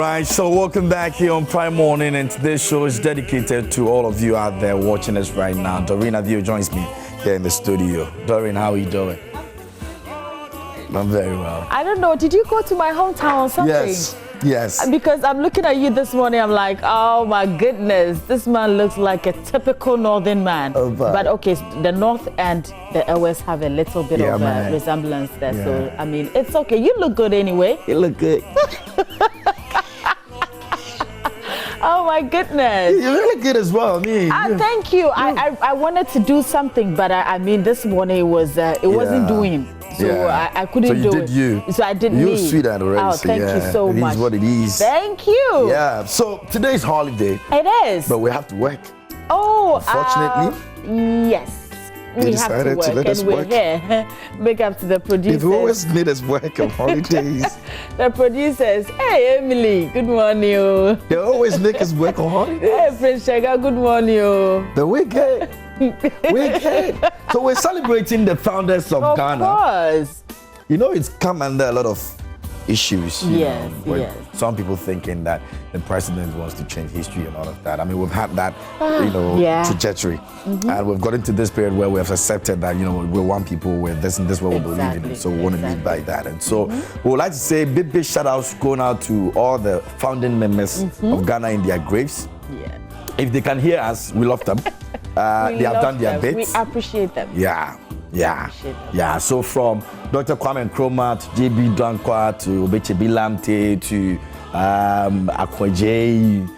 Right, so welcome back here on Prime Morning, and today's show is dedicated to all of you out there watching us right now. Doreen Avio joins me here in the studio. Doreen, how are you doing? I'm very well. I don't know, did you go to my hometown or something? Yes. Because I'm looking at you this morning, I'm like, oh my goodness, this man looks like a typical northern man. Oh, but okay, the north and the West have a little bit of resemblance there. Yeah. So, I mean, it's okay. You look good anyway. You look good. Oh my goodness. You're really good as well. Thank you. I wanted to do something, but I mean, this morning it wasn't doing. So I couldn't do it. So I did You're sweet at already. Oh, thank you so much. It is what it is. Thank you. Yeah. So today's holiday. It is. But we have to work. Oh. Unfortunately. Yes. We have to work, and we're here. Big up to the producers. They've always made us work on holidays. The producers, hey Emily, good morning. They always make us work on holidays. Hey Prince Shega, good morning. The weekend. So we're celebrating the founders of Ghana. Of course. You know, it's come under a lot of issues. Yes. Some people thinking that the president wants to change history and all of that. I mean, we've had that, trajectory. And we've got into this period where we have accepted that, we're one people, we're this and this what we believe in. So we want to live by that. And so we would like to say big shout outs going out to all the founding members of Ghana in their graves. Yeah. If they can hear us, we love them. They have done their bit. We appreciate them. Yeah. So from Dr. Kwame Nkrumah to JB Dankwa to Obechebi Lamte to Akwaje,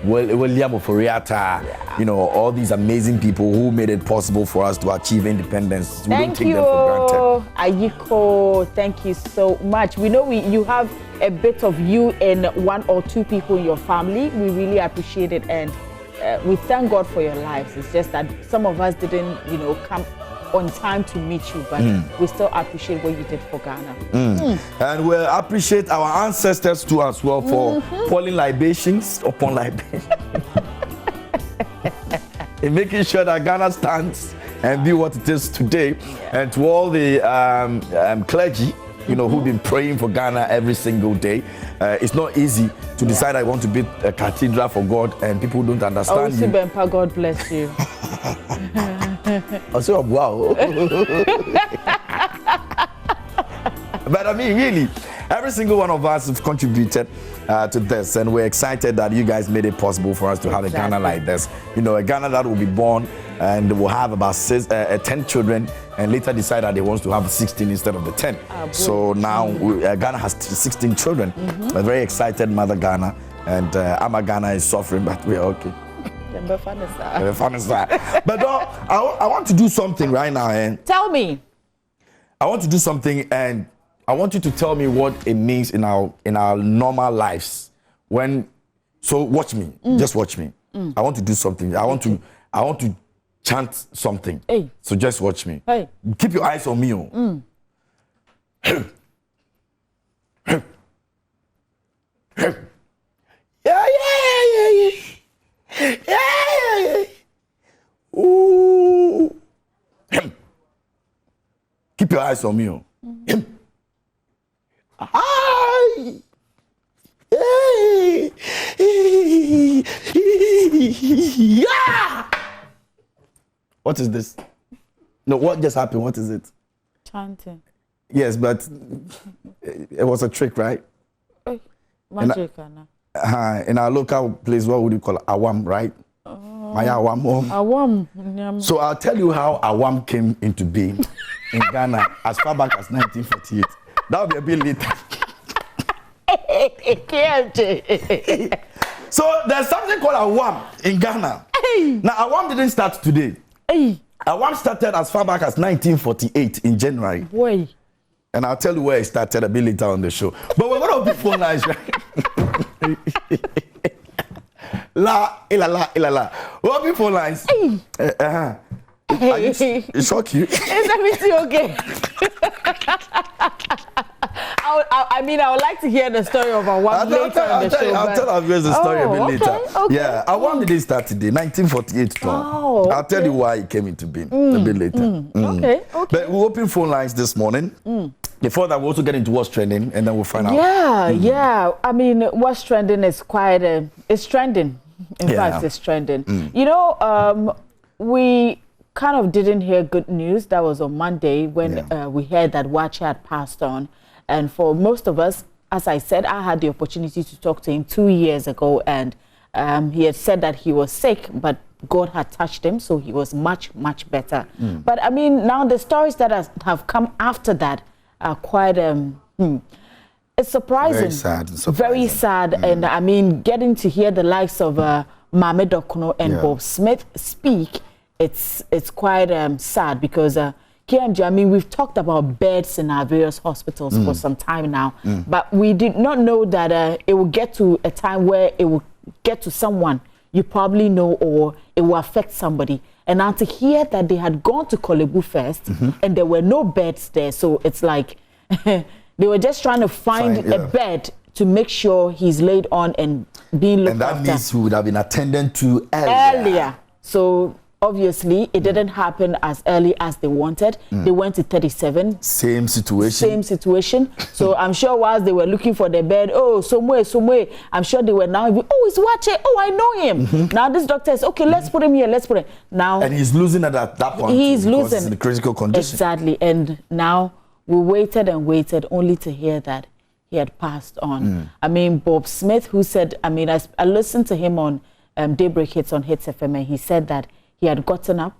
William Oforiatta, all these amazing people who made it possible for us to achieve independence. We don't take them for granted. Ayiko, thank you so much. We know you have a bit of you in one or two people in your family. We really appreciate it, and we thank God for your lives. It's just that some of us didn't, come on time to meet you, but we still appreciate what you did for Ghana. And we appreciate our ancestors too as well for pouring libations upon libations. In making sure that Ghana stands and be what it is today. And to all the clergy, who've been praying for Ghana every single day. It's not easy to decide I want to build a cathedral for God and people don't understand you. Bempa, God bless you. I say, wow. But I mean, really, every single one of us have contributed to this, and we're excited that you guys made it possible for us to have a Ghana like this. A Ghana that will be born and will have about 10 children, and later decide that they want to have 16 instead of the 10. So now Ghana has 16 children. We're very excited, Mother Ghana, and Ama Ghana is suffering, but we're okay. But I want to do something right now. Tell me. I want to do something, and I want you to tell me what it means in our normal lives. So watch me, just watch me. I want to do something. I want to chant something. Hey. So just watch me. Hey. Keep your eyes on me. Yeah. Ooh. Keep your eyes on me. Hi. Yeah. What is this? No, what just happened? What is it? Chanting. Yes, but it was a trick, right? Magic, in our local place, what would you call it? Awam, right? Awam. So I'll tell you how Awam came into being in Ghana as far back as 1948. That'll be a bit later. So there's something called Awam in Ghana. Now Awam didn't start today. Awam started as far back as 1948 in January. Boy. And I'll tell you where it started a bit later on the show. But we're going to be phone lines, right? La. What be phone lines? It shock you? Is everything okay? I mean, I would like to hear the story of Awam later in the show. I'll tell our viewers the story a bit later. Okay. Yeah, Awam did it start today, 1948. Oh, I'll tell you why it came into being a bit later. Okay. But we'll open phone lines this morning. Before that, we'll also get into what's trending, and then we'll find out. Yeah. I mean, what's trending is quite it's trending. In fact, it's trending. You know, we kind of didn't hear good news. That was on Monday when we heard that Wache had passed on. And for most of us, as I said, I had the opportunity to talk to him 2 years ago, and he had said that he was sick, but God had touched him, so he was much, much better. But I mean, now the stories that have come after that are quite, it's surprising. Very sad. Very sad. And I mean, getting to hear the likes of Mame Dokuno and Bob Smith speak, it's quite sad because KMG, I mean, we've talked about beds in our various hospitals for some time now, but we did not know that it will get to a time where it will get to someone you probably know, or it will affect somebody. And now to hear that they had gone to Korle Bu first and there were no beds there, so it's like they were just trying to find a bed to make sure he's laid on and being looked after. And that means he would have been attended to earlier. So obviously, it didn't happen as early as they wanted. They went to 37. Same situation. So I'm sure whilst they were looking for the bed, somewhere, I'm sure they were now, it's Wache, I know him. Now this doctor says, okay, let's put him here, Now, and he's losing at that point. He's losing. He's in a critical condition. Exactly. And now we waited and waited only to hear that he had passed on. I mean, Bob Smith, who said, I mean, I listened to him on Daybreak Hits on Hits FM, and he said that he had gotten up,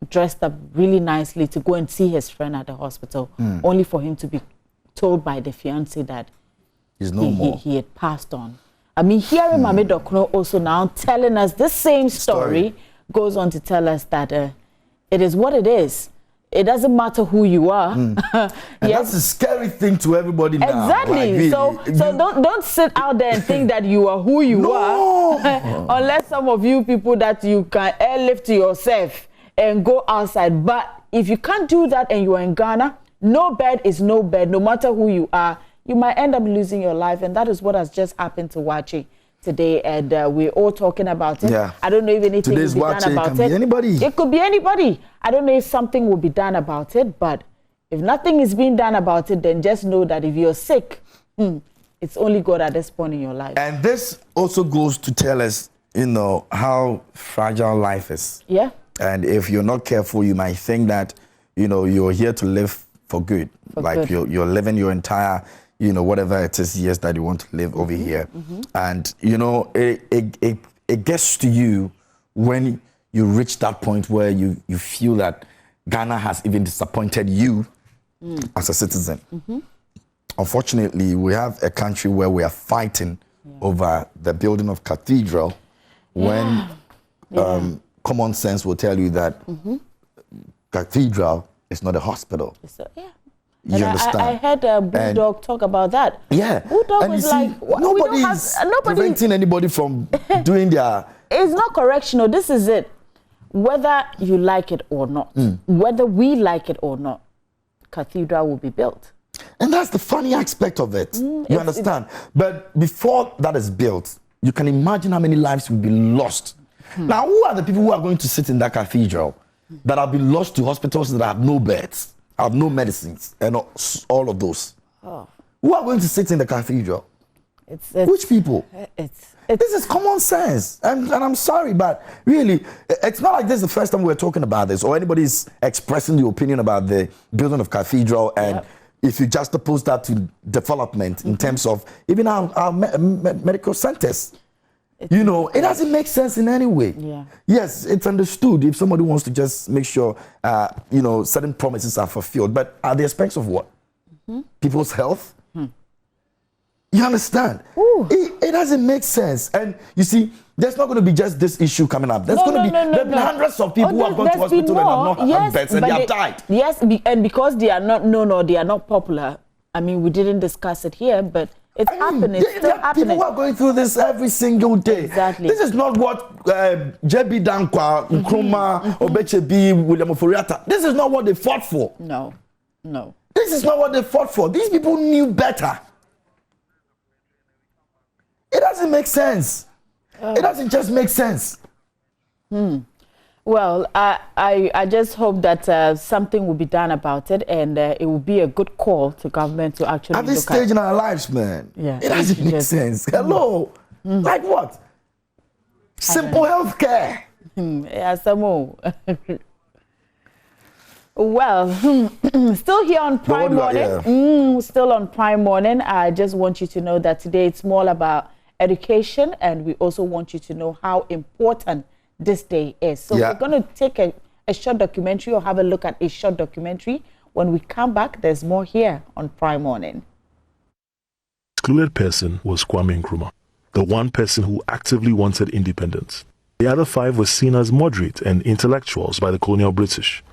dressed up really nicely to go and see his friend at the hospital, only for him to be told by the fiancé that he had passed on. I mean, hearing Mame Dokuno also now telling us the same story goes on to tell us that it is what it is. It doesn't matter who you are. And that's a scary thing to everybody now. Exactly. Like, really, so don't sit out there and think that you are who you are. Unless some of you people that you can airlift yourself and go outside. But if you can't do that and you are in Ghana, no bed is no bed. No matter who you are, you might end up losing your life. And that is what has just happened to Wache today, and we're all talking about it. I don't know if anything will be done about it. It could be anybody. I don't know if something will be done about it, but if nothing is being done about it, then just know that if you're sick, it's only God at this point in your life. And this also goes to tell us, you know, how fragile life is. Yeah. And if you're not careful, you might think that, you know, you're here to live for good. You're living your entire, you know, whatever it is years that you want to live over here. And, you know, it gets to you when you reach that point where you feel that Ghana has even disappointed you as a citizen. Unfortunately, we have a country where we are fighting over the building of cathedral when common sense will tell you that cathedral is not a hospital. You understand? I heard Bulldog talk about that. Yeah. Bulldog and was you see, like, nobody's preventing anybody from doing their... It's not correctional. This is it. Whether you like it or not, whether we like it or not, cathedral will be built. And that's the funny aspect of it. You understand? But before that is built, you can imagine how many lives will be lost. Now, who are the people who are going to sit in that cathedral that have been lost to hospitals that have no beds, have no medicines, and all of those? Who are going to sit in the cathedral? Which people? This is common sense. And I'm sorry, but really, it's not like this is the first time we're talking about this or anybody's expressing the opinion about the building of cathedral. And if you juxtapose that to development in terms of even our medical centers, you know, it doesn't make sense in any way. Yes, it's understood if somebody wants to just make sure, you know, certain promises are fulfilled. But at the expense of what? People's health? You understand? It doesn't make sense. And you see, there's not going to be just this issue coming up. There's going to be hundreds of people who have gone to hospital and have not had beds and they have died. Yes, and because they are not known or they are not popular, I mean, we didn't discuss it here, but it's happening. It's still happening. People are going through this every single day. Exactly. This is not what J.B. Dankwa, Nkrumah, Obechebi, William Oforiatta, this is not what they fought for. No. This is not what they fought for. These people knew better. It doesn't make sense. It doesn't just make sense. Well, I just hope that something will be done about it, and it will be a good call to government to actually at this stage in our lives, man. Yeah, it doesn't make sense. Hello, like what? Simple health care. Yeah, some more. Well, still here on Prime Morning. Still on Prime Morning. I just want you to know that today it's more about education, and we also want you to know how important this day is. So we're going to take a short documentary, or have a look at a short documentary. When we come back, there's more here on Prime Morning. Excluded person was Kwame Nkrumah, the one person who actively wanted independence. The other 5 were seen as moderate and intellectuals by the colonial British.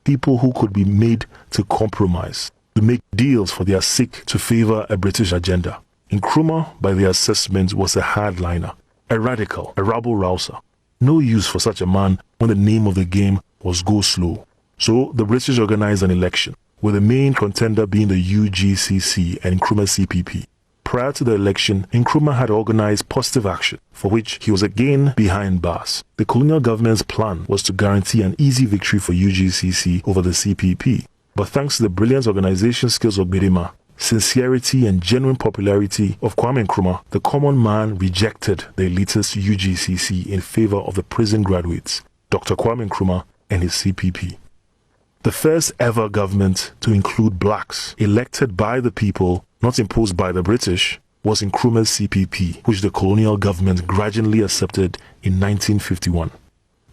People who could be made to compromise, to make deals for their sake to favor a British agenda. Nkrumah, by their assessment, was a hardliner, a radical, a rabble-rouser. No use for such a man when the name of the game was go slow. So the British organized an election, with the main contender being the UGCC and Nkrumah CPP. Prior to the election, Nkrumah had organized positive action, for which he was again behind bars. The colonial government's plan was to guarantee an easy victory for UGCC over the CPP. But thanks to the brilliant organization skills of Birima, sincerity and genuine popularity of Kwame Nkrumah, the common man rejected the elitist UGCC in favor of the prison graduates, Dr. Kwame Nkrumah and his CPP. The first ever government to include blacks, elected by the people, not imposed by the British, was Nkrumah's CPP, which the colonial government gradually accepted in 1951.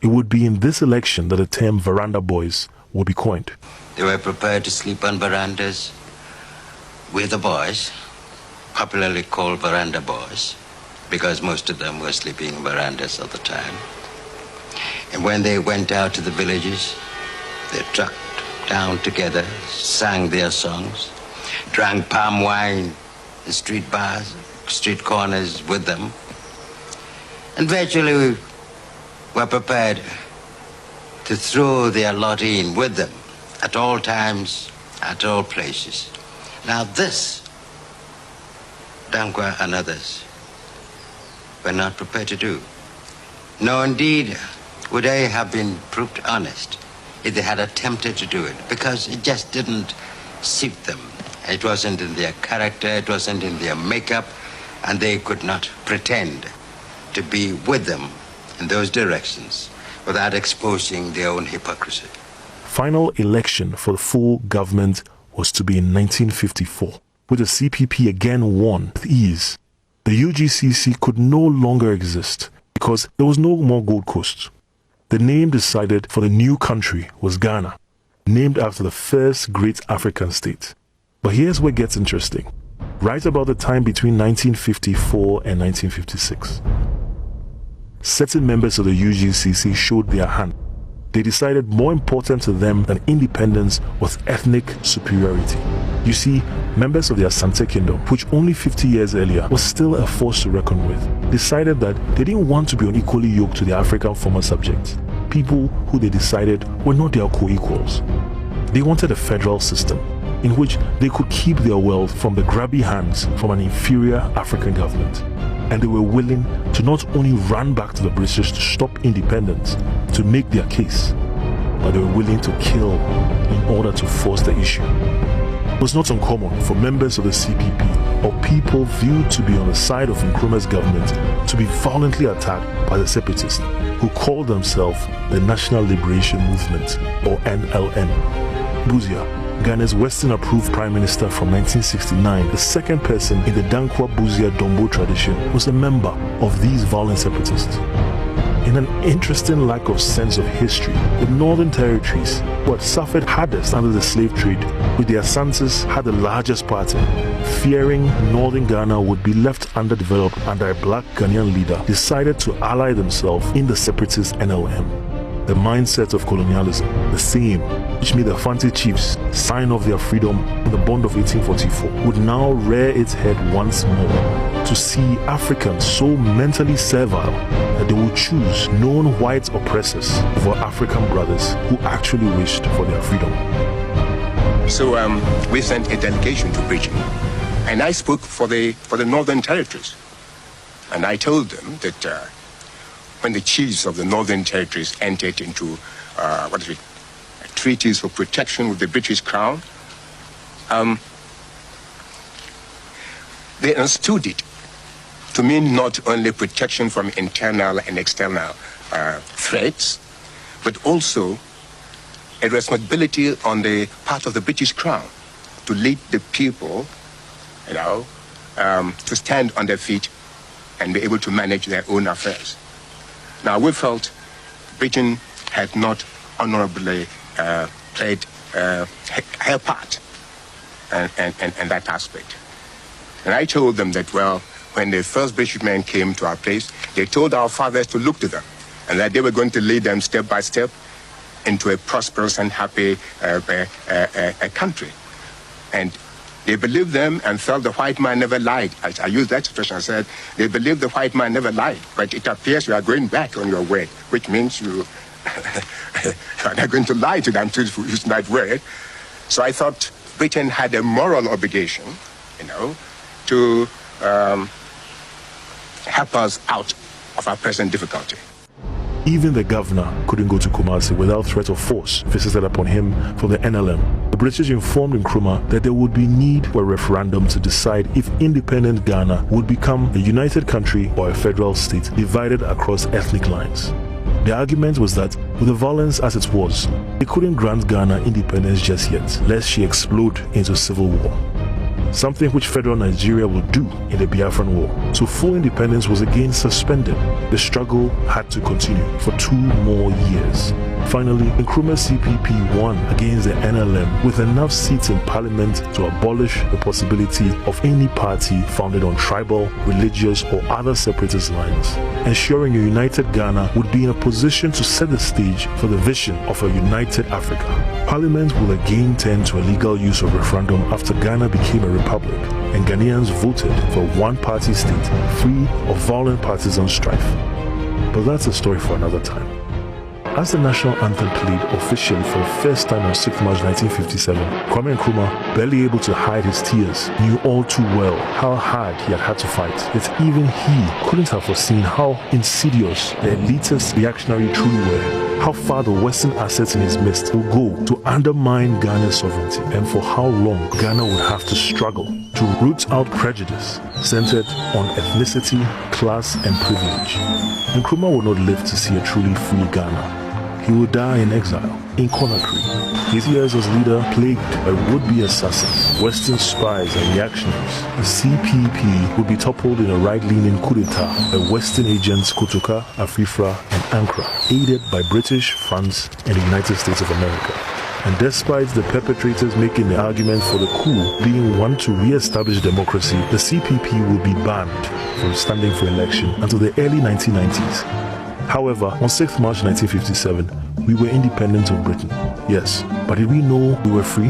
It would be in this election that the term veranda boys would be coined. They were prepared to sleep on verandas with the boys, popularly called veranda boys, because most of them were sleeping in verandas all the time. And when they went out to the villages, they trucked down together, sang their songs, drank palm wine in street bars, street corners with them, and virtually were prepared to throw their lot in with them at all times, at all places. Now this, Dankwa and others were not prepared to do. No, indeed, would they have been proved honest if they had attempted to do it, because it just didn't suit them. It wasn't in their character, it wasn't in their makeup, and they could not pretend to be with them in those directions without exposing their own hypocrisy. Final election for the full government was to be in 1954, with the CPP again won with ease. The UGCC could no longer exist because there was no more Gold Coast. The name decided for the new country was Ghana, named after the first great African state. But here's where it gets interesting. Right about the time between 1954 and 1956, certain members of the UGCC showed their hand. They decided more important to them than independence was ethnic superiority. You see, members of the Asante Kingdom, which only 50 years earlier was still a force to reckon with, decided that they didn't want to be unequally yoked to their African former subjects, people who they decided were not their co-equals. They wanted a federal system in which they could keep their wealth from the grabby hands from an inferior African government. And they were willing to not only run back to the British to stop independence, to make their case, but they were willing to kill in order to force the issue. It was not uncommon for members of the CPP or people viewed to be on the side of Nkrumah's government to be violently attacked by the separatists who called themselves the National Liberation Movement, or NLM. Busia, Ghana's Western-approved Prime Minister from 1969, the second person in the Dankwa Busia Dombo tradition, was a member of these violent separatists. In an interesting lack of sense of history, the Northern Territories, who had suffered hardest under the slave trade, with the Asantes had the largest party, fearing Northern Ghana would be left underdeveloped under a black Ghanaian leader, decided to ally themselves in the separatist NLM. The mindset of colonialism, the same which made the Fanti chiefs sign off their freedom in the Bond of 1844, would now rear its head once more to see Africans so mentally servile that they would choose known white oppressors over African brothers who actually wished for their freedom. So we sent a delegation to Bridging, and I spoke for the Northern Territories. And I told them that when the chiefs of the Northern Territories entered into treaties for protection with the British Crown, they understood it to mean not only protection from internal and external threats, but also a responsibility on the part of the British Crown to lead the people, to stand on their feet and be able to manage their own affairs. Now, we felt Britain had not honorably played her part in that aspect. And I told them that, well, when the first British men came to our place, they told our fathers to look to them, and that they were going to lead them step by step into a prosperous and happy country. And they believed them and felt the white man never lied. I used that expression. I said, they believed the white man never lied, but it appears you are going back on your word, which means you are not going to lie to them to use that word. So I thought Britain had a moral obligation, to help us out of our present difficulty. Even the governor couldn't go to Kumasi without threat of force visited upon him from the NLM. The British informed Nkrumah that there would be need for a referendum to decide if independent Ghana would become a united country or a federal state divided across ethnic lines. The argument was that, with the violence as it was, they couldn't grant Ghana independence just yet, lest she explode into civil war. Something which federal Nigeria will do in the Biafran War. So full independence was again suspended. The struggle had to continue for 2 more years. Finally, Nkrumah's CPP won against the NLM with enough seats in parliament to abolish the possibility of any party founded on tribal, religious or other separatist lines, ensuring a united Ghana would be in a position to set the stage for the vision of a united Africa. Parliament will again turn to a legal use of referendum after Ghana became a republic and Ghanaians voted for a one-party state free of violent partisan strife. But that's a story for another time. As the national anthem played officially for the first time on 6th March 1957, Kwame Nkrumah, barely able to hide his tears, knew all too well how hard he had to fight. Yet even he couldn't have foreseen how insidious the elitist reactionary truly were, how far the Western assets in his midst will go to undermine Ghana's sovereignty, and for how long Ghana would have to struggle to root out prejudice centered on ethnicity, class and privilege. Nkrumah would not live to see a truly free Ghana. He would die in exile, in Conakry. His years as leader plagued by would-be assassins, Western spies and reactionaries. The CPP would be toppled in a right-leaning coup d'etat by Western agents Kotoka, Afrifra and Ankara, aided by British, France and the United States of America. And despite the perpetrators making the argument for the coup being one to re-establish democracy, the CPP would be banned from standing for election until the early 1990s. However, on 6th March 1957, we were independent of Britain. Yes, but did we know we were free?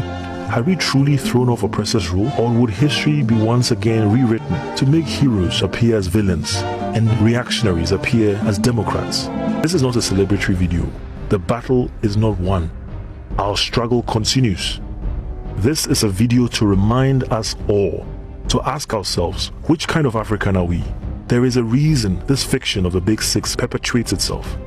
Had we truly thrown off oppressors' rule, or would history be once again rewritten to make heroes appear as villains and reactionaries appear as democrats? This is not a celebratory video. The battle is not won. Our struggle continues. This is a video to remind us all, to ask ourselves, which kind of African are we? There is a reason this fiction of the Big Six perpetuates itself.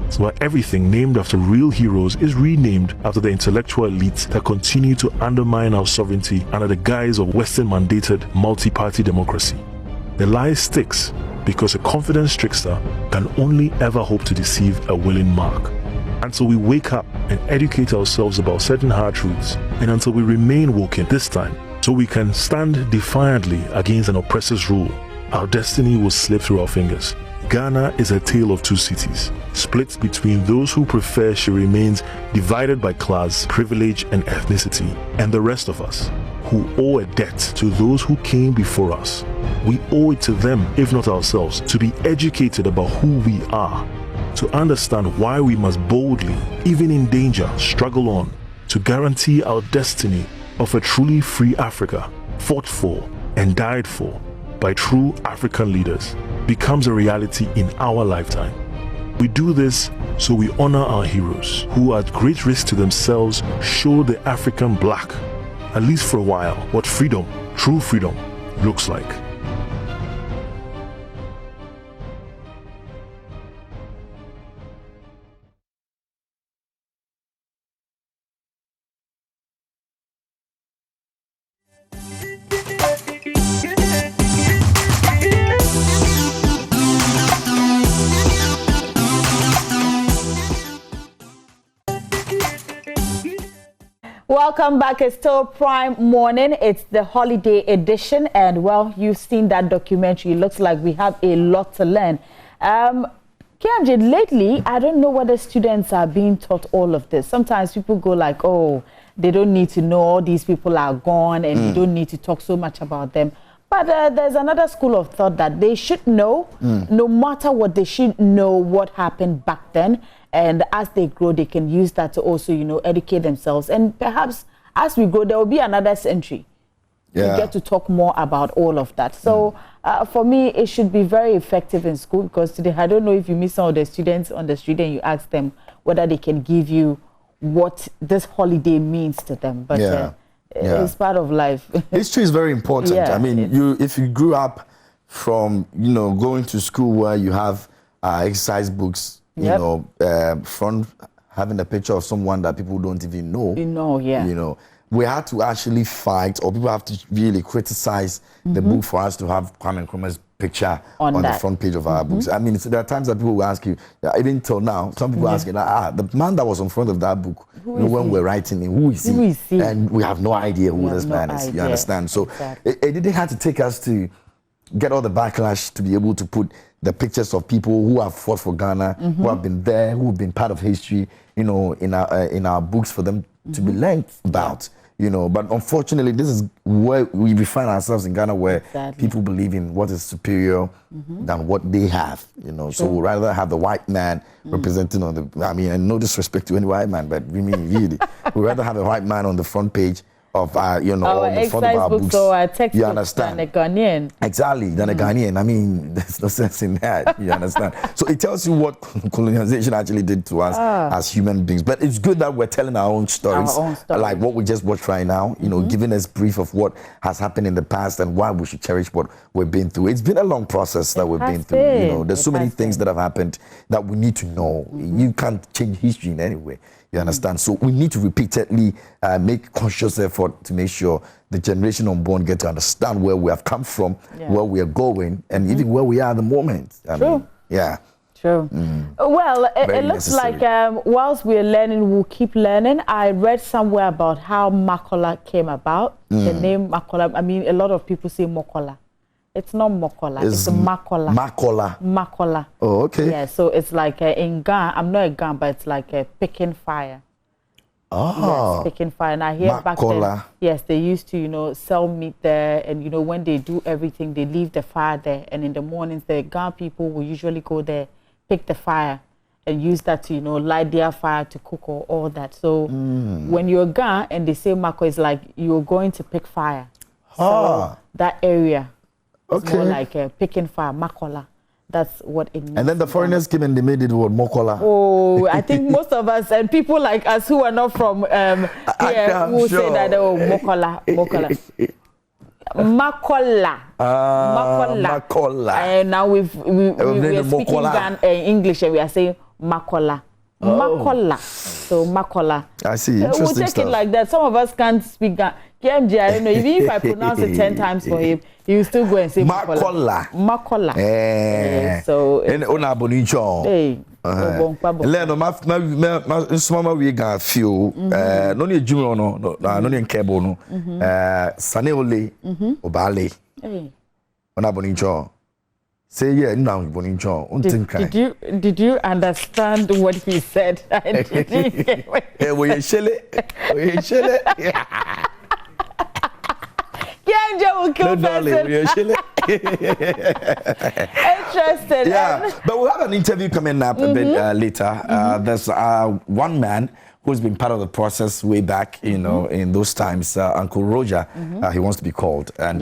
It's why everything named after real heroes is renamed after the intellectual elites that continue to undermine our sovereignty under the guise of Western-mandated multi-party democracy. The lie sticks because a confident trickster can only ever hope to deceive a willing mark. Until we wake up and educate ourselves about certain hard truths, and until we remain woken this time, so we can stand defiantly against an oppressor's rule, our destiny will slip through our fingers. Ghana is a tale of 2 cities, split between those who prefer she remains divided by class, privilege and ethnicity, and the rest of us, who owe a debt to those who came before us. We owe it to them, if not ourselves, to be educated about who we are, to understand why we must boldly, even in danger, struggle on, to guarantee our destiny of a truly free Africa, fought for and died for by true African leaders, becomes a reality in our lifetime. We do this so we honor our heroes, who at great risk to themselves showed the African black, at least for a while, what freedom, true freedom, looks like. Welcome back. It's still Prime Morning. It's the holiday edition, and well, you've seen that documentary. It looks like we have a lot to learn. KMJ, lately, I don't know whether students are being taught all of this. Sometimes people go like, oh, they don't need to know, all these people are gone, and you don't need to talk so much about them. But there's another school of thought that they should know, no matter what, they should know what happened back then. And as they grow, they can use that to also, you know, educate themselves. And perhaps as we grow, there will be another century. Yeah. We get to talk more about all of that. So for me, it should be very effective in school, because today, I don't know if you meet some of the students on the street and you ask them whether they can give you what this holiday means to them. But it's part of life. History is very important. Yeah, I mean, if you grew up from, you know, going to school where you have exercise books, you know, from having a picture of someone that people don't even know. You know, we had to actually fight, or people have to really criticize the book for us to have Kwame Nkrumah's picture on the front page of our books. I mean, so there are times that people will ask you, even till now, some people ask you, the man that was on front of that book, you know, when we're writing him, who is he? And we have no idea who this man is. You understand? So it didn't have to take us to get all the backlash to be able to put the pictures of people who have fought for Ghana, who have been there, who have been part of history, you know, in our books for them to be learned about, you know. But unfortunately, this is where we find ourselves in Ghana, where people believe in what is superior than what they have, you know. So we'd rather have the white man representing on the, I mean, and no disrespect to any white man, but we mean really, we'd rather have a white man on the front page of you know, our on the front of our books. So our textbooks, you understand? than a Ghanaian. Exactly, than a Ghanaian. I mean, there's no sense in that. You understand? So it tells you what colonization actually did to us as human beings. But it's good that we're telling our own stories, like what we just watched right now. You know, giving us brief of what has happened in the past and why we should cherish what we've been through. It's been a long process that we've been through. You know, there's so many things that have happened that we need to know. You can't change history in any way. You understand? So we need to repeatedly make conscious effort to make sure the generation unborn get to understand where we have come from, where we are going, and even where we are at the moment. I mean, True. Well, it looks like whilst we're learning, we'll keep learning. I read somewhere about how Makola came about. The name Makola, I mean, a lot of people say Mokola. It's not Mokola, it's Makola. Makola. Oh, okay. Yeah, so it's like in Ghana, I'm not a Ghana, but it's like a picking fire. Oh. Yes, picking fire. And I hear back then, yes, they used to, you know, sell meat there. And, you know, when they do everything, they leave the fire there. And in the mornings, the Ghana people will usually go there, pick the fire, and use that to, you know, light their fire to cook or all that. So when you're Ghana and they say Mako, it's like you're going to pick fire. So that area. It's more like a picking fire, Makola. That's what it means. And then the foreigners came and they made it what, Mokola. Oh, I think most of us and people like us who are not from here will say that, oh, Mokola. Makola. And now we're speaking English and we are saying Makola. Makola. So Makola. I see. Interesting we'll take stuff. it like that. Some of us can't speak KMJ, I don't know. Even if I pronounce it 10 times for him, he will still go and say Makola. Makola. So and Ona Bonicho. Hey. Leno mama we ga feel no ni adwuma no ni nkebo no sane ole obale Ona Bonicho. Say yeah, no Bonicho. Did you understand what he said? I didn't get it. Hey, we shele. Interesting. Yeah, but we'll have an interview coming up a bit later. There's one man who's been part of the process way back, you know, in those times, Uncle Roger, he wants to be called. And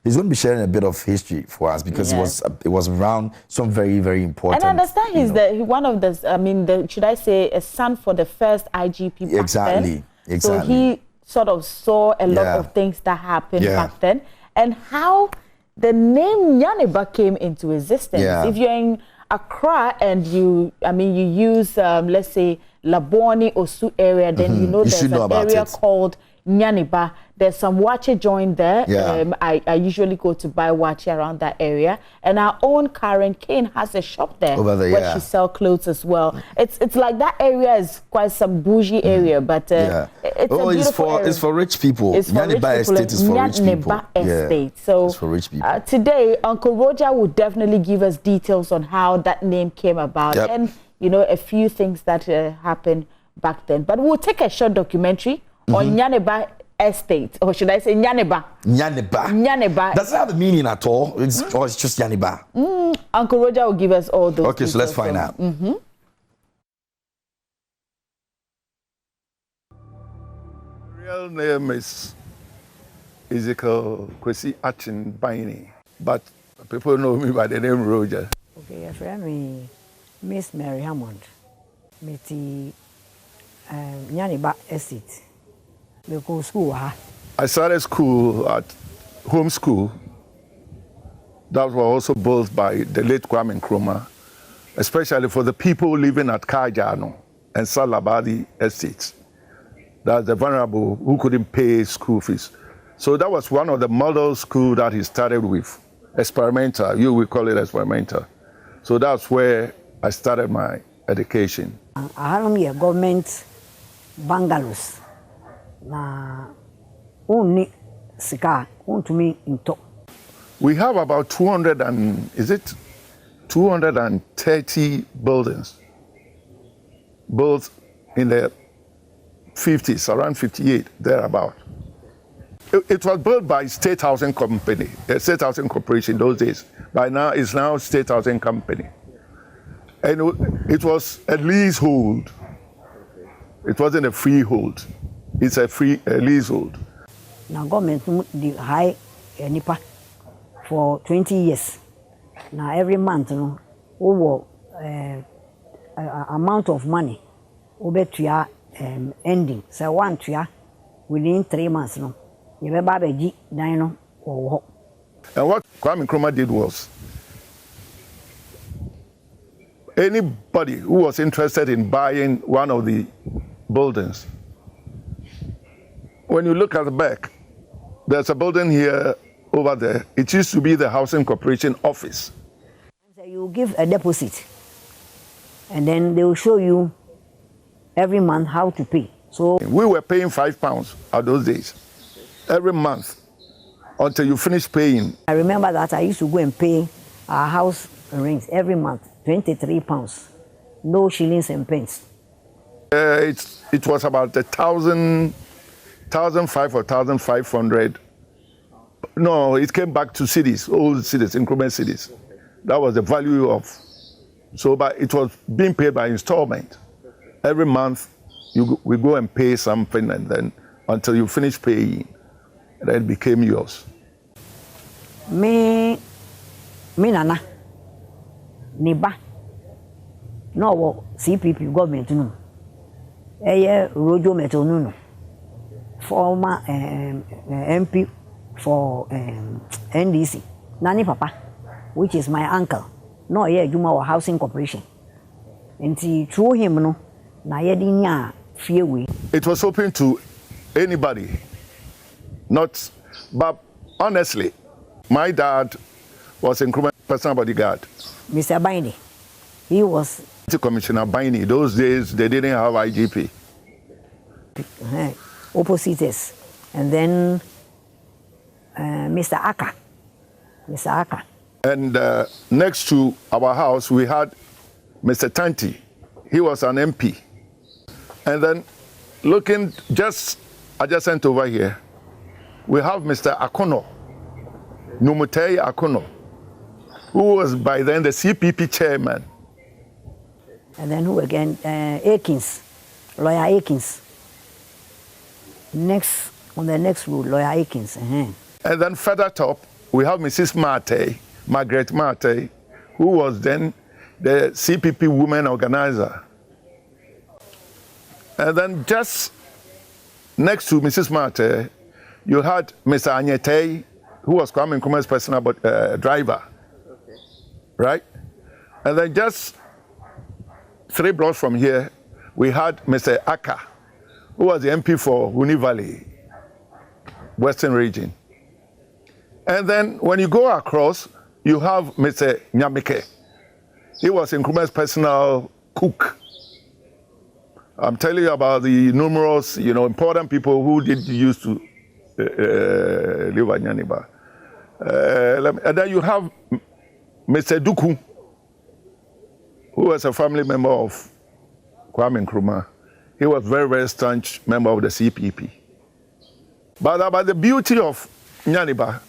he's going to be sharing a bit of history for us because it was around some very, very important. And I understand he's one of the, should I say, a son for the first IGP back then. Exactly. So he sort of saw a lot of things that happened back then. And how the name Nyaniba came into existence. If you're in Accra and you use, let's say, Laboni Osu area, then you know there's an area called Nyaniba. There's some wache joint there. I usually go to buy wache around that area. And our own Karen Kane has a shop there, where she sells clothes as well. It's like that area is quite some bougie area, but it's a beautiful area. It's for rich people. Nyaniba Estate is for rich people. Estate. So it's for rich people. Today, Uncle Roger will definitely give us details on how that name came about and, you know, a few things that happened back then. But we'll take a short documentary on Nyaniba Estate, or should I say Nyaniba? Nyaniba. Does it have a meaning at all? Or it's just Nyaniba? Uncle Roger will give us all those. Okay, so let's find out. Real name is Ezekiel Kwesi Achin Baini, but people know me by the name Roger. Okay, your friend me, Miss Mary Hammond, me Nyaniba Estate. I started school at home school. That was also built by the late Kwame Nkrumah, especially for the people living at Kajano and Salabadi estates. That's the vulnerable who couldn't pay school fees. So that was one of the model schools that he started with, experimental. You will call it experimental. So that's where I started my education. I have a government bungalows. Na only sika to me into. We have about 230 buildings built in the 50s, around 58, thereabout. It was built by State Housing Company, State Housing Corporation those days. By now, it's now State Housing Company. And it was a leasehold. It wasn't a freehold. It's a leasehold. Now government the high nipa for 20 years. Now every month, you know, over amount of money over to your ending. So one to your within 3 months, no, you be baby dino or. And what Kwame Nkrumah did was, anybody who was interested in buying one of the buildings, when you look at the back, there's a building here over there. It used to be the Housing Corporation office. So you give a deposit, and then they will show you every month how to pay. So we were paying £5 at those days, every month, until you finish paying. I remember that I used to go and pay our house rent every month, £23, no shillings and pence. It was about 1,500 or 1,500. No, it came back to cities, old cities, increment cities. That was the value of. So, but it was being paid by installment. Every month, we go and pay something, and then until you finish paying, then it became yours. Me nana, niba, no CPP government no. Rojo Metal no. Former MP for NDC, Nani Papa, which is my uncle. No, Juma Housing Corporation. And he threw him no, na yedinya fear. It was open to anybody, but honestly, my dad was a personal bodyguard. Mr. Baini, he was Commissioner Baini. Those days they didn't have IGP. Opposites, and then Mr. Aka. And next to our house, we had Mr. Tanti. He was an MP. And then looking just adjacent over here, we have Mr. Akono, Numutei Akono, who was by then the CPP chairman. And then who again? Akins. Lawyer Akins. Next, on the next road, Lawyer Akins. And then further top, we have Mrs. Margaret Marte, who was then the CPP women organizer. And then just next to Mrs. Marte, you had Mr. Anyete, who was Kwame Nkrumah's personal driver, right? And then just 3 blocks from here, we had Mr. Aka, who was the MP for Uni Valley, Western region. And then when you go across, you have Mr. Nyamike. He was Nkrumah's personal cook. I'm telling you about the numerous, important people who did used to live at Nyaniba. And then you have Mr. Duku, who was a family member of Kwame Nkrumah. He was very, very staunch member of the CPP. But the beauty of Nyaniba,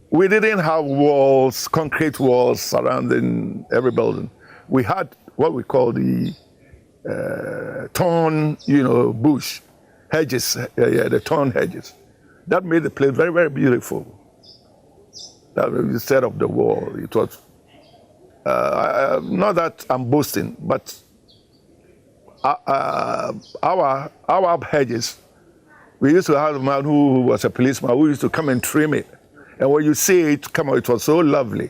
we didn't have walls, concrete walls surrounding every building. We had what we call the thorn, bush, hedges, the thorn hedges. That made the place very, very beautiful. That was instead of the wall. It was, not that I'm boasting, but our hedges, we used to have a man who was a policeman who used to come and trim it. And when you see it come out, it was so lovely.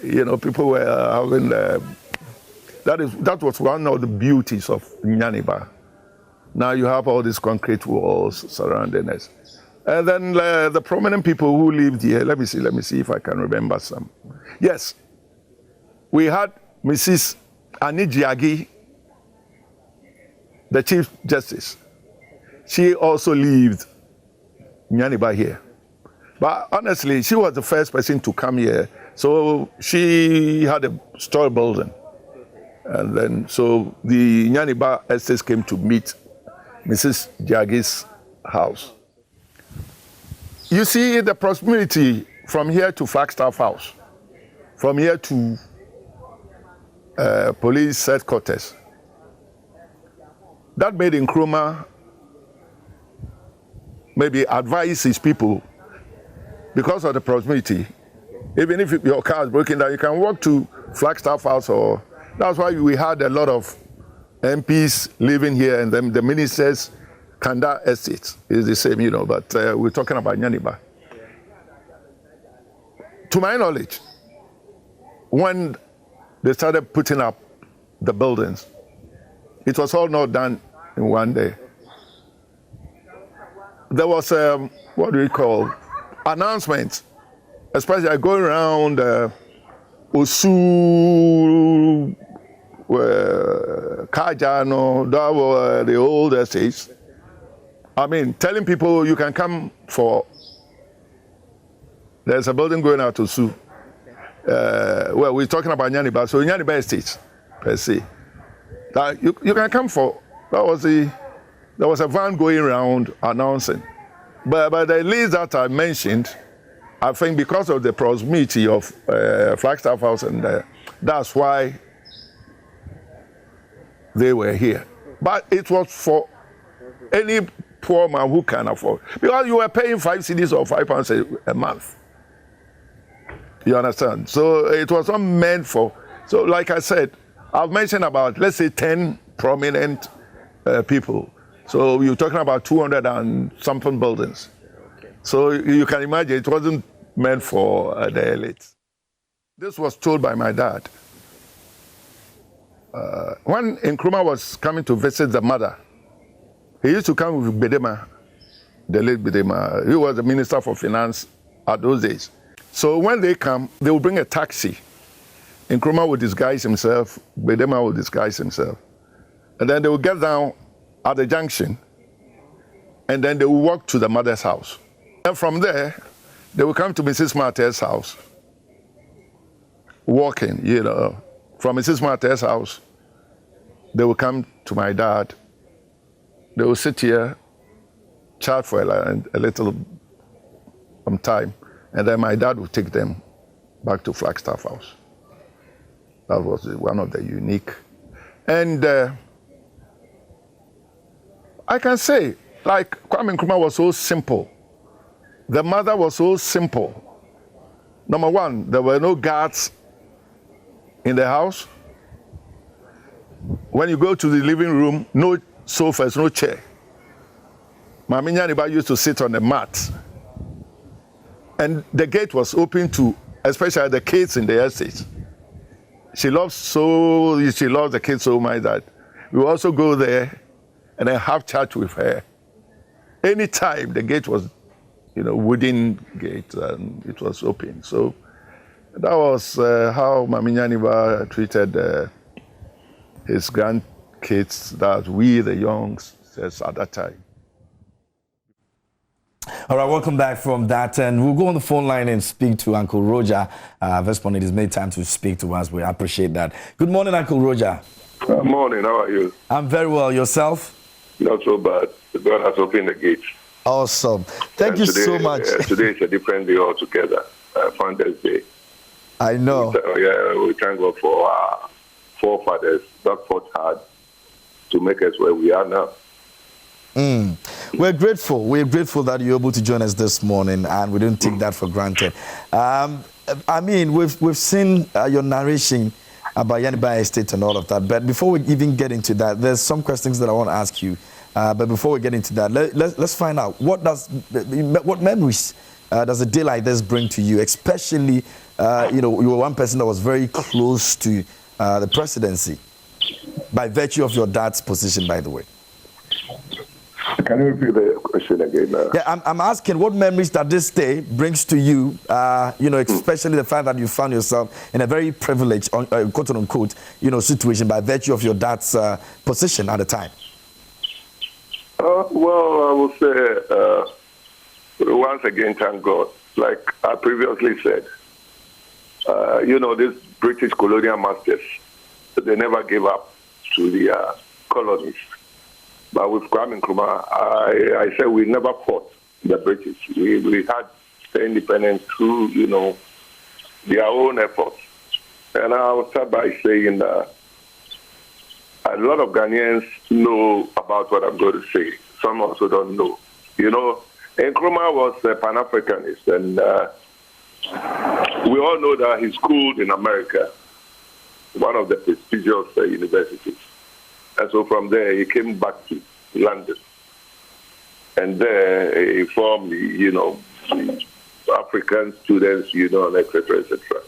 People were having, that was one of the beauties of Nyaniba. Now you have all these concrete walls surrounding us. And then the prominent people who lived here, let me see if I can remember some. Yes, we had Mrs. Ani Jiagi, the Chief Justice. She also lived Nyaniba here. But honestly, she was the first person to come here. So she had a store building. And then, so the Nyaniba estates came to meet Mrs. Jiagi's house. You see the proximity from here to Flagstaff House, from here to police headquarters. That made Nkrumah maybe advise his people, because of the proximity. Even if your car is broken down, you can walk to Flagstaff House, or that's why we had a lot of MPs living here, and then the ministers. Kanda Estate is the same, but we're talking about Nyaniba. To my knowledge, when they started putting up the buildings, it was all not done in one day. There was, what do we call, announcements, especially going around Osu, Kajano, that were the old estates. I mean, telling people you can come for, there's a building going out to Sioux. Well, we're talking about Nyaniba, so Nyaniba Estates, per se. That you can come for, there was a van going around announcing. But the list that I mentioned, I think because of the proximity of Flagstaff House, and that's why they were here. But it was for any poor man who can afford, because you were paying 5 cedis or £5 a month. You understand? So it was not meant for. So like I said, I've mentioned about, let's say, 10 prominent people. So you're talking about 200 and something buildings. So you can imagine it wasn't meant for the elites. This was told by my dad. When Nkrumah was coming to visit the mother, he used to come with Bedema, the late Bedema. He was the Minister for Finance at those days. So when they come, they will bring a taxi. Nkrumah would disguise himself, Bedema would disguise himself. And then they will get down at the junction, and then they will walk to the mother's house. And from there, they will come to Mrs. Marte's house, walking, From Mrs. Marte's house, they will come to my dad. They will sit here, chat for a little time, and then my dad will take them back to Flagstaff House. That was one of the unique. And I can say, like, Kwame Nkrumah was so simple. The mother was so simple. Number one, there were no guards in the house. When you go to the living room, no sofas, no chair. Mami Nyaniba used to sit on the mat. And the gate was open to, especially the kids in the estate. She loves the kids so much that we also go there and then have chat with her. Anytime the gate was, wooden gate, and it was open. So that was how Mami Nyaniba treated his grandkids, that we, the youngsters at that time. All right, welcome back from that. And we'll go on the phone line and speak to Uncle Roger. Vesponit has made time to speak to us. We appreciate that. Good morning, Uncle Roger. Morning, how are you? I'm very well. Yourself? Not so bad. God has opened the gates. Awesome. Thank you so much. Today is a different day altogether. Founders Day. I know. We thank God for our forefathers that fought hard to make us where we are now. We're grateful. We're grateful that you're able to join us this morning, and we don't take that for granted. I mean, we've seen your narration about Yaniba Estate and all of that, but before we even get into that, there's some questions that I want to ask you. But before we get into that, let's find out what memories does a day like this bring to you, especially you were one person that was very close to the presidency by virtue of your dad's position, by the way. Can you repeat the question again? Yeah, I'm asking what memories that this day brings to you, especially the fact that you found yourself in a very privileged, quote unquote, situation by virtue of your dad's position at the time. Well, I will say, once again, thank God. Like I previously said, these British colonial masters, they never gave up to the colonies. But with Kwame Nkrumah, I said we never fought the British. We had the independence through, their own efforts. And I will start by saying that a lot of Ghanaians know about what I'm going to say. Some also don't know. Nkrumah was a Pan-Africanist, and we all know that he schooled in America, one of the prestigious universities. And so from there, he came back to London. And there, he formed, African students, and et cetera, et cetera.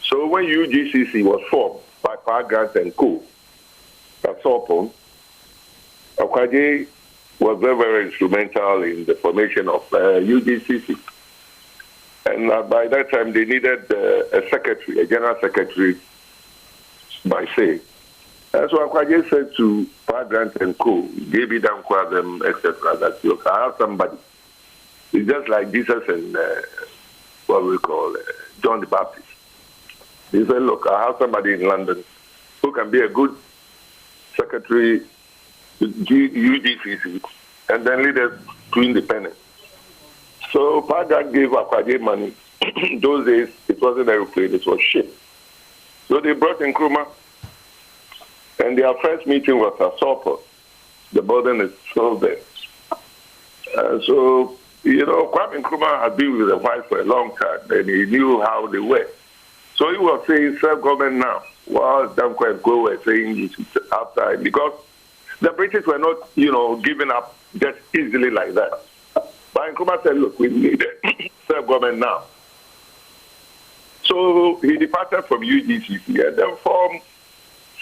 So when UGCC was formed by Pa Grant and Co. at Sopon, Akwaje was very, very instrumental in the formation of UGCC. And by that time, they needed a general secretary by say. So Akwaje said to Pa Grant and Co., Gaby Dankwa, them, etc., that look, I have somebody. It's just like Jesus and what we call John the Baptist. He said, look, I have somebody in London who can be a good secretary to UGCC and then lead us to independence. So Pa Grant gave Akwaje money. Those days, it wasn't aeroplane, it was ship. So they brought in Nkrumah. And their first meeting was at Sopon. The building is still there. So, Kwame Nkrumah had been with the whites for a long time, and he knew how they were. So he was saying, self-government now, while Dankwa and Co were saying you should outside, because the British were not, giving up just easily like that. But Nkrumah said, look, we need self-government now. So he departed from UGCC and then formed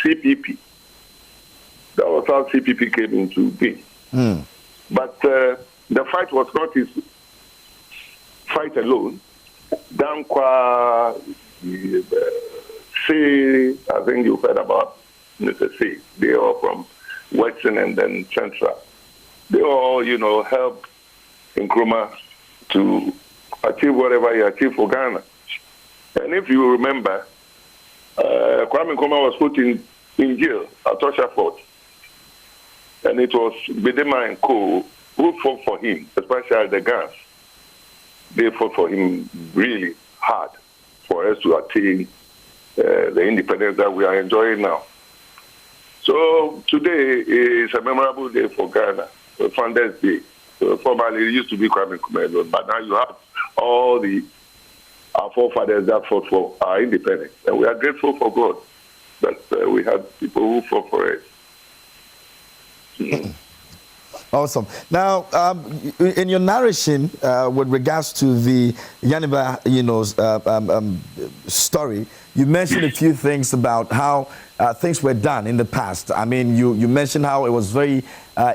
CPP. That was how CPP came into being. But the fight was not his fight alone. Dankwa, C, I think you've heard about Mr. C. They are from Western and then Central. They all, helped Nkrumah to achieve whatever he achieved for Ghana. And if you remember, Kwame Nkrumah was put in jail at Tosha Fort. And it was Bedema and Co. who fought for him, especially the Gans. They fought for him really hard for us to attain the independence that we are enjoying now. So today is a memorable day for Ghana, the Founders Day. So formerly it used to be Kwame Nkrumah, but now you have all our forefathers that fought for our independence. And we are grateful for God that we had people who fought for it. Awesome. Now, in your narration with regards to the Yaniba, story, you mentioned a few things about how things were done in the past. I mean, you mentioned how it was very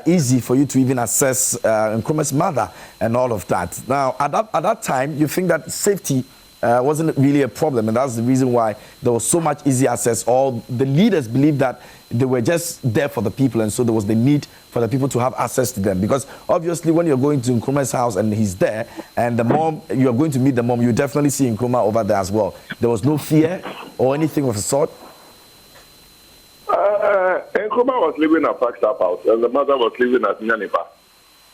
easy for you to even access Nkrumah's mother and all of that. Now, at that time, you think that safety wasn't really a problem, and that's the reason why there was so much easy access. All the leaders believed that they were just there for the people, and so there was the need for the people to have access to them. Because obviously, when you're going to Nkrumah's house and he's there, and the mom, you're going to meet the mom, you definitely see Nkrumah over there as well. There was no fear or anything of the sort. Nkrumah was living at Flagstaff House, and the mother was living at Nyaniba.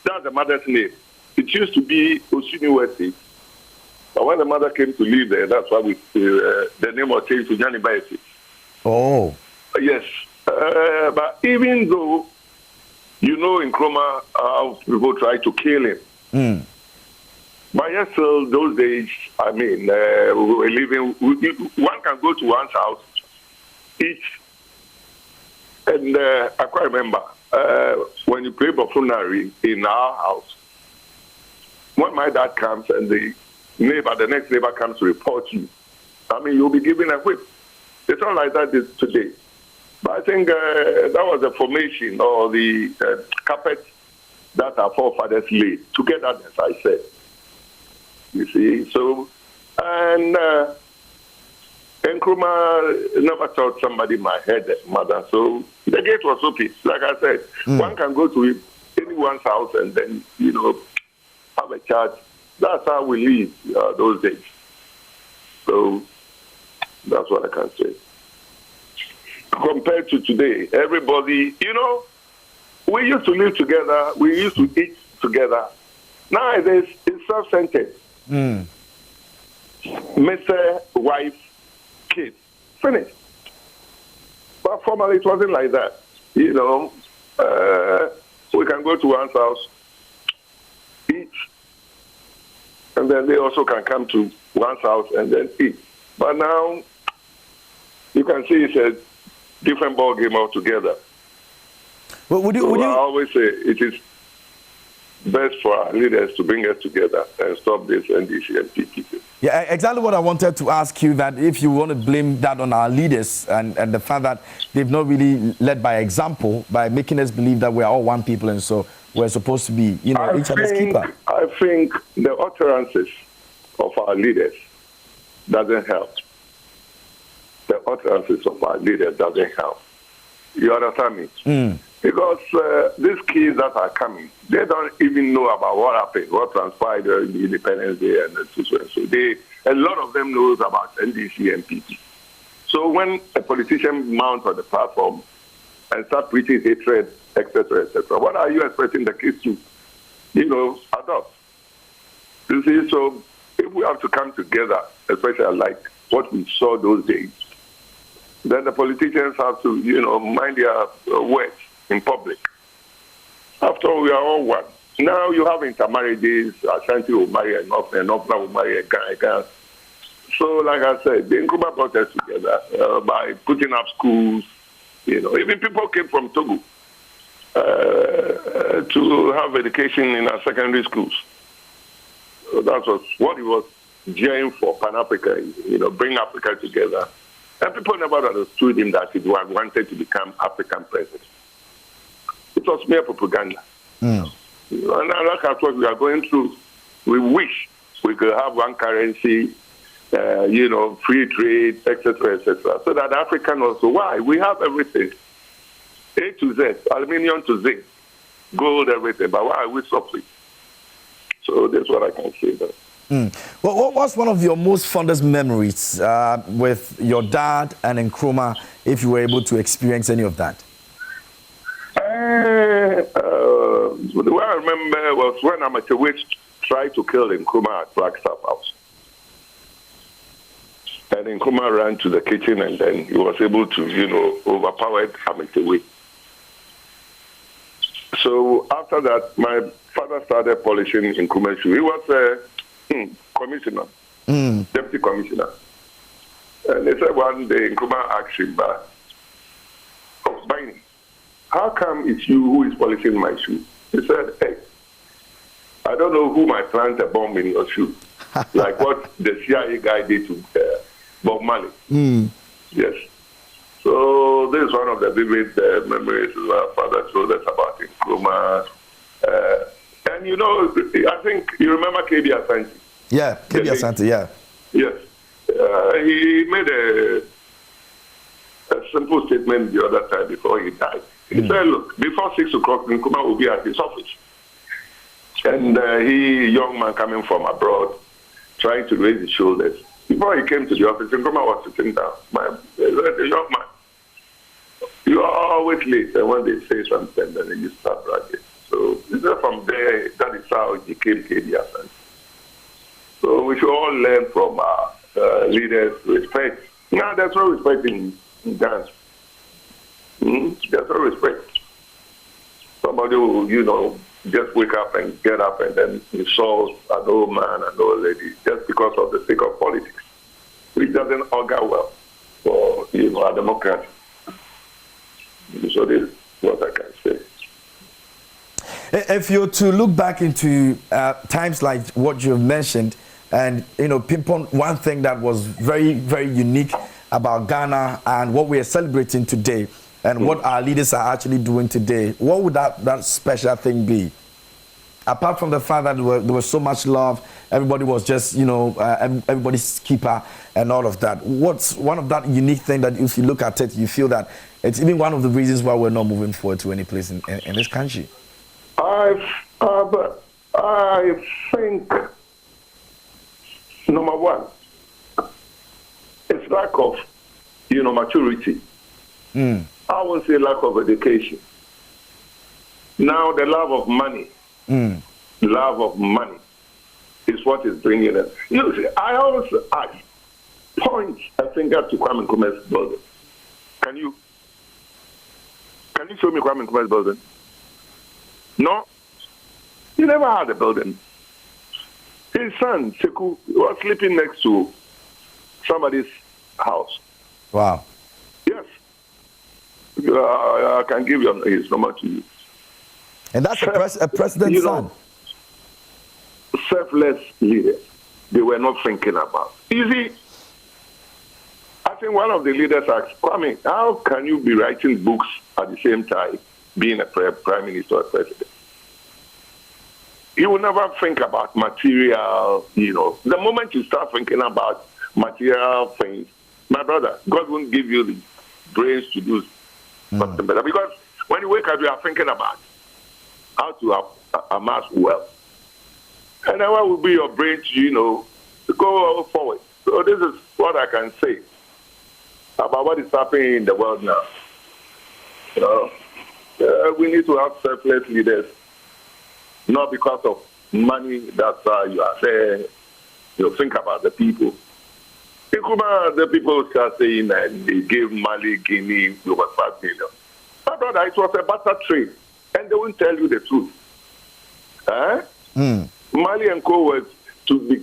That's the mother's name. It used to be Osuni Wesi. But when the mother came to live there, that's why the name was changed to Nyaniba Esi. Oh. Yes. But even though, Nkrumah, how people tried to kill him. But yes, still, those days, I mean, we were living, one can go to one's house, eat, and I quite remember when you play buffoonery in our house, when my dad comes and the next neighbor comes to report you, I mean, you'll be given a whip. It's not like that today. But I think that was the formation or the carpet that our forefathers laid together, as I said. You see, so, and Nkrumah never thought somebody might hurt the mother, so the gate was open. Like I said, one can go to anyone's house and then, have a chat. That's how we live those days. So that's what I can say. Compared to today, everybody, we used to live together, we used to eat together. Nowadays, it's self-centered. Mr. Wife, kids, finished. But formerly, it wasn't like that. We can go to one's house, eat, and then they also can come to one's house and then eat. But now, you can see it's a different ball game altogether. Well, would you I always say it is best for our leaders to bring us together and stop this NDC and PPP. Yeah, exactly what I wanted to ask you, that if you want to blame that on our leaders and the fact that they've not really led by example, by making us believe that we're all one people and so we're supposed to be, each other's keeper. I think the utterances of our leaders doesn't help. The utterances of our leaders doesn't help. You understand me? Because these kids that are coming, they don't even know about what happened, what transpired during the Independence Day and so a lot of them knows about NDC and PP. So when a politician mounts on the platform and start preaching hatred, etc., what are you expecting the kids to, adopt? You see, so if we have to come together, especially like what we saw those days, then the politicians have to, mind their words in public. After all, we are all one. Now you have intermarriages, Ashanti will marry an Ofna, and Ofna will marry a guy. So, like I said, the Nkrumah brought us together by putting up schools. Even people came from Togo to have education in our secondary schools. So that was what he was gearing for, Pan-Africa, bring Africa together. And people never understood him that he wanted to become African president. It was mere propaganda. And that's what we are going through. We wish we could have one currency, free trade, etc., so that Africa knows why. We have everything. A to Z, aluminium to zinc, gold, everything. But why are we suffering? So that's what I can say there. Well, what was one of your most fondest memories with your dad and Nkrumah, if you were able to experience any of that? What I remember was when Amatewitt tried to kill Nkrumah at Flagstaff House. And Nkrumah ran to the kitchen, and then he was able to, overpower Amiteway. So after that, my father started polishing Nkrumah's shoe. He was a commissioner, deputy commissioner. And they said one day, Nkrumah asked him, Baini, how come it's you who is polishing my shoe? He said, hey, I don't know who might plant a bomb in your shoe, like what the CIA guy did to Bob Marley. Yes. So this is one of the vivid memories our father told us about Nkrumah. And I think you remember K.B. Asante. Yeah, K.B. Asante, yeah. Yes. He made a simple statement the other time before he died. He said, look, before 6 o'clock, Nkrumah will be at his office. And he, young man coming from abroad, trying to raise his shoulders. Before he came to the office, Nkrumah was sitting down. The young man, you are always late. And when they say something, then you start bragging. So from there, that is how he became K.B. Asante. So we should all learn from our leaders, respect. Now, there's no respect in dance. There's no respect. Somebody will, just wake up and get up and then insult an old man, an old lady, just because of the sake of politics, which doesn't augur well for, our democracy. So this is what I can say. If you're to look back into times like what you've mentioned, and pinpoint one thing that was very, very unique about Ghana and what we are celebrating today, and what our leaders are actually doing today, what would that special thing be? Apart from the fact that there was so much love, everybody was just, everybody's keeper and all of that. What's one of that unique thing that if you look at it, you feel that it's even one of the reasons why we're not moving forward to any place in this country? I think, number one, it's lack of, maturity. I won't say lack of education. Now the love of money, love of money is what is bringing it. See, I always ask, point a finger to Kwame Nkrumah's building. Can you show me Kwame Nkrumah's building? No, he never had a building. His son, Sekou, was sleeping next to somebody's house. Wow. Yes. I can give his number to you. And that's a president's son. Selfless leaders, they were not thinking about. You see, I think one of the leaders asked, Kwame, how can you be writing books at the same time being a prime minister or president? You will never think about material, The moment you start thinking about material things, my brother, God won't give you the brains to do something better. Because when you wake up, you are thinking about how to amass wealth. And then what will be your brain to, go forward. So this is what I can say about what is happening in the world now. We need to have selfless leaders, not because of money, that's why you are there. Think about the people. Nkrumah, the people start saying that they gave Mali, Guinea, over 5 million. My brother, it was a barter trade, and they won't tell you the truth. Mali and Co was to be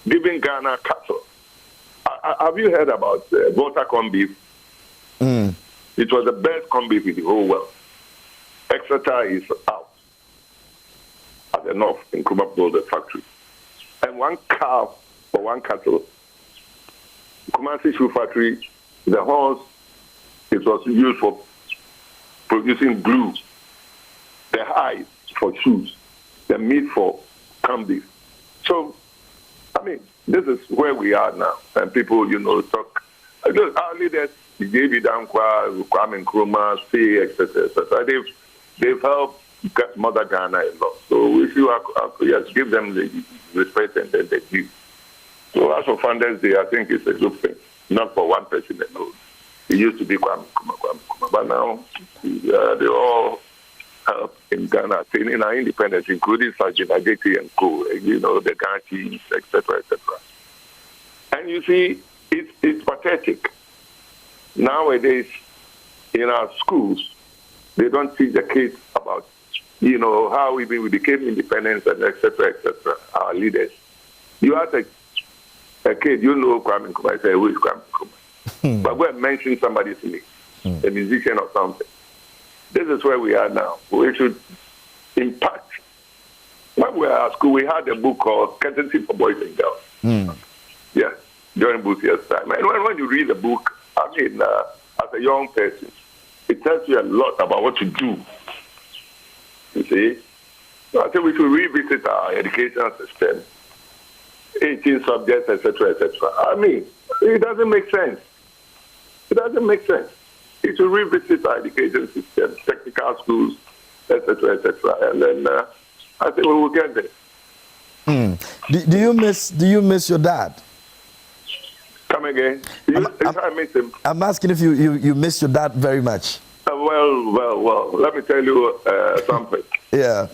giving Ghana cattle. Have you heard about Volta corn beef? It was the best corn beef in the whole world. Exeter is out at the north in Nkrumah built a factory. And one calf or one cattle, Kumasi Shoe Factory, the horns, it was used for producing glue, the hide for shoes, the meat for corn beef. So, this is where we are now. And people, talk. Our leaders, J.B. Dankwa, Kwame Nkrumah, etc., etc. They've helped Mother Ghana a lot. So if you give them the respect and then the due. So as for Founders Day, I think it's a good thing, not for one person alone. It used to be Kwame Nkrumah, but now they all help in Ghana attaining our independence, including Sergeant Ageti and Co. The Ghana teams, etc., etc. And you see, it's pathetic. Nowadays, in our schools, they don't teach the kids about, how we became independent and et cetera, our leaders. You ask a kid, Kwame Nkrumah, I say, who is Kwame Nkrumah? But go and mention somebody's name, a musician or something. This is where we are now. We should impact. When we were at school, we had a book called Courtesy for Boys and Girls. Yes, during Boothia's time. And when you read the book, as a young person, it tells you a lot about what to do. You see? So I think we should revisit our education system, 18 subjects, etc., etc. It doesn't make sense. It doesn't make sense. We should revisit our education system, technical schools, etc., etc., and then I think we will get there. Do you miss your dad? Come again? I miss him. I'm asking if you miss your dad very much. Well. Let me tell you something. Yeah.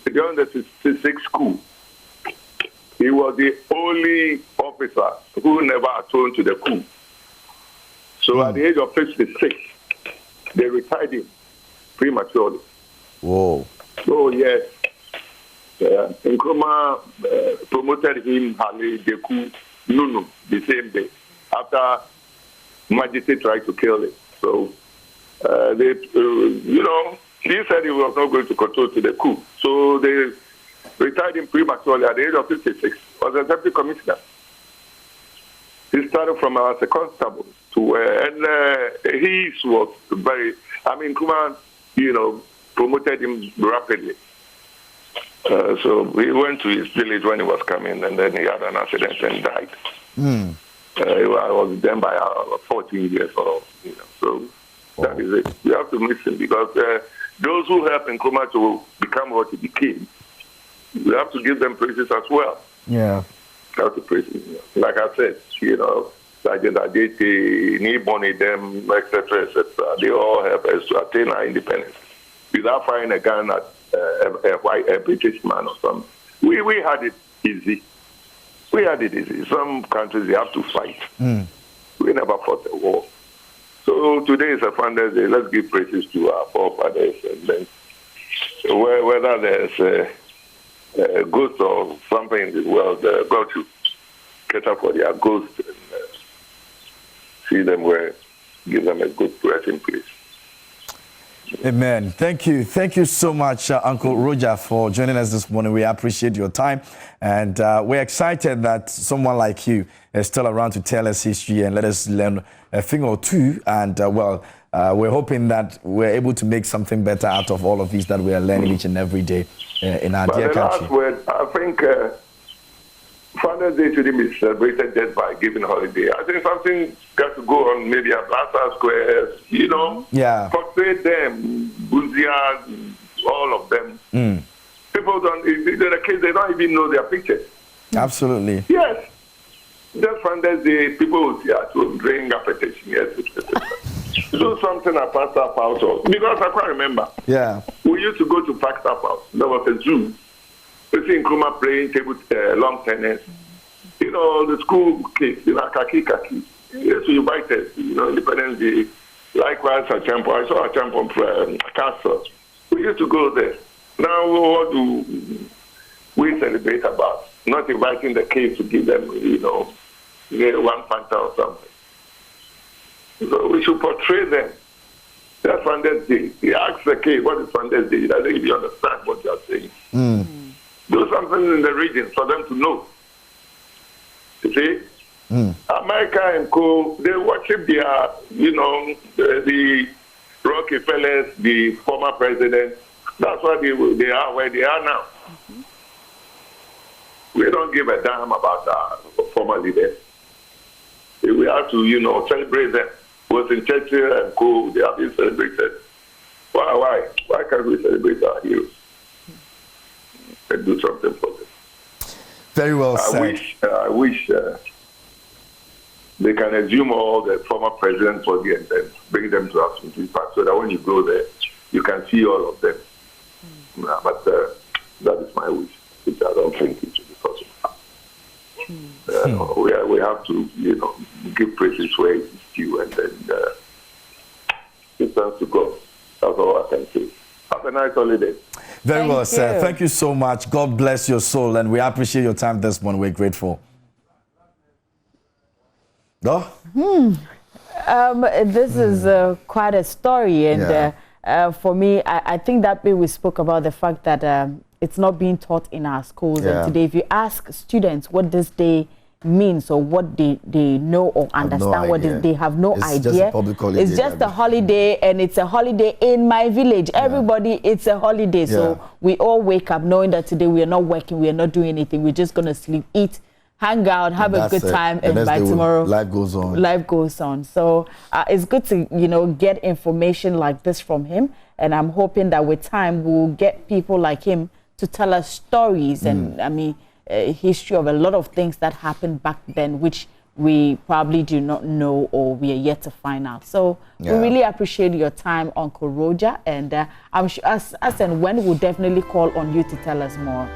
During the 66 school, he was the only officer who never atoned to the coup. So at the age of 56, they retired him prematurely. Whoa. So yes, Nkrumah promoted him, Hali Deku, Nunu, the same day, after Majesty tried to kill him. So, he said he was not going to control to the coup. So they retired him prematurely at the age of 56, was a deputy commissioner. He started from as a constable to, and he was very, Nkrumah, promoted him rapidly. So he went to his village when he was coming, and then he had an accident and died. I was then by 14 years old. So that is it. We have to miss him because those who helped Nkrumah to become what he became, we have to give them praises as well. Yeah. We have to praise him. Like I said, Sergeant Adete, Niboni, them, etc., etc., they all helped us to attain our independence without firing a gun at a British man or something. We had it easy. We had it easy. Some countries, they have to fight. We never fought a war. So today is a Founders Day. Let's give praises to our forefathers. And then whether there's a ghost or something in the world, God should cater for their ghosts and see them where, give them a good resting place. Amen. Thank you. Thank you so much, Uncle Roger, for joining us this morning. We appreciate your time. And we're excited that someone like you is still around to tell us history and let us learn a thing or two. And, we're hoping that we're able to make something better out of all of these that we are learning each and every day in our dear country. Last word, I think Founders Day shouldn't be celebrated just by giving holiday. I think something got to go on maybe at Plaza Squares, Yeah. Portray them, Bunzia, all of them. People the kids, they don't even know their pictures. Absolutely. Yes. Just Founders Day, people will see at home, drink appetition, yes, etc. Do something at Flagstaff House. Because I can't remember. Yeah. We used to go to Flagstaff House. There was a zoo. We see Nkrumah playing table long tennis. The school kids, kaki. Yes, we invited, Independence Day. Likewise, at Champo. I saw a Champo castle. We used to go there. Now, what do we celebrate about? Not inviting the kids to give them, one Fanta or something. So we should portray them. That's Founders Day. He asks the kid, what is Founders Day? He doesn't even understand what you're saying. Do something in the region for them to know. You see? America and co, they worship their, the Rockefellers, the former president. That's why they are where they are now. We don't give a damn about our former leaders. We have to, celebrate them. Both in Churchill and co, they have been celebrated. Why? Why can't we celebrate our heroes and do something for them? Very well said. I wish they can assume all the former presidents for the and then bring them to us so that when you go there, you can see all of them. But that is my wish, which I don't think it should be possible. We have to, give praises where it is due, and then give thanks to God. That's all I can say. Have a nice holiday. Very well, sir. Thank you so much. God bless your soul, and we appreciate your time this morning. We're grateful. No? This is quite a story, and for me, I think that we spoke about the fact that it's not being taught in our schools. And today, if you ask students what this day means or what they know or understand what they have no idea. Just a public holiday. It's just a holiday, and it's a holiday in my village. Everybody, it's a holiday. So we all wake up knowing that today we are not working, we are not doing anything. We're just going to sleep, eat, hang out, have a good time, and by tomorrow life goes on. Life goes on. So it's good to get information like this from him, and I'm hoping that with time we'll get people like him to tell us stories and history of a lot of things that happened back then, which we probably do not know or we are yet to find out. So we really appreciate your time, Uncle Roger, and I'm sure us and when we'll definitely call on you to tell us more.